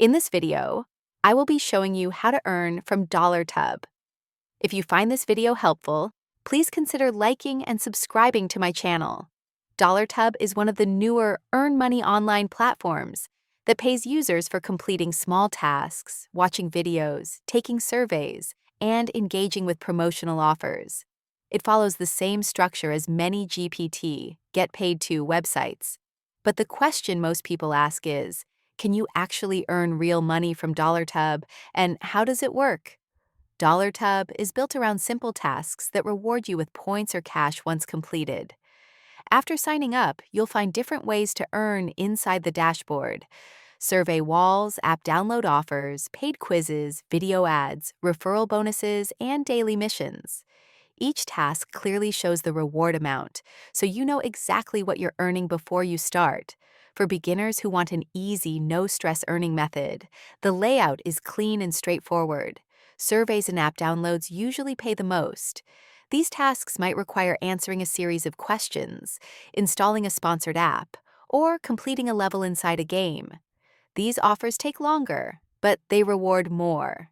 In this video, I will be showing you how to earn from Dollartub. If you find this video helpful, please consider liking and subscribing to my channel. Dollartub is one of the newer earn money online platforms that pays users for completing small tasks, watching videos, taking surveys, and engaging with promotional offers. It follows the same structure as many GPT, get paid to websites. But the question most people ask is, can you actually earn real money from Dollartub, and how does it work? Dollartub is built around simple tasks that reward you with points or cash once completed. After signing up, you'll find different ways to earn inside the dashboard: survey walls, app download offers, paid quizzes, video ads, referral bonuses, and daily missions. Each task clearly shows the reward amount, so you know exactly what you're earning before you start. For beginners who want an easy, no-stress earning method, the layout is clean and straightforward. Surveys and app downloads usually pay the most. These tasks might require answering a series of questions, installing a sponsored app, or completing a level inside a game. These offers take longer, but they reward more.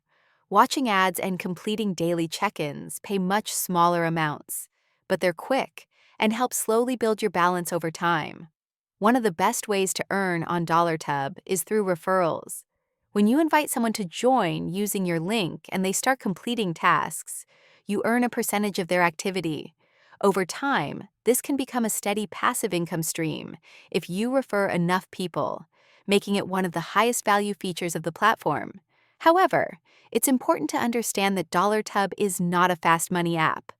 Watching ads and completing daily check-ins pay much smaller amounts, but they're quick and help slowly build your balance over time. One of the best ways to earn on Dollartub is through referrals. When you invite someone to join using your link and they start completing tasks, you earn a percentage of their activity. Over time, this can become a steady passive income stream if you refer enough people, making it one of the highest value features of the platform. However, it's important to understand that Dollartub is not a fast money app.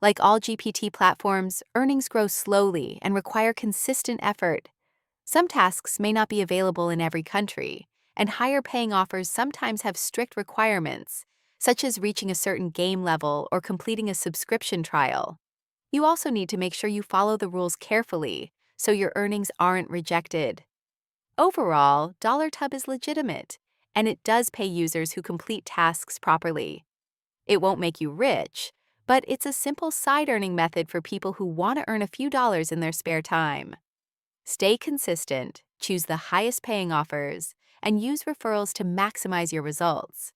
Like all GPT platforms, earnings grow slowly and require consistent effort. Some tasks may not be available in every country, and higher paying offers sometimes have strict requirements, such as reaching a certain game level or completing a subscription trial. You also need to make sure you follow the rules carefully so your earnings aren't rejected. Overall, Dollartub is legitimate, and it does pay users who complete tasks properly. It won't make you rich, but it's a simple side-earning method for people who want to earn a few dollars in their spare time. Stay consistent, choose the highest paying offers, and use referrals to maximize your results.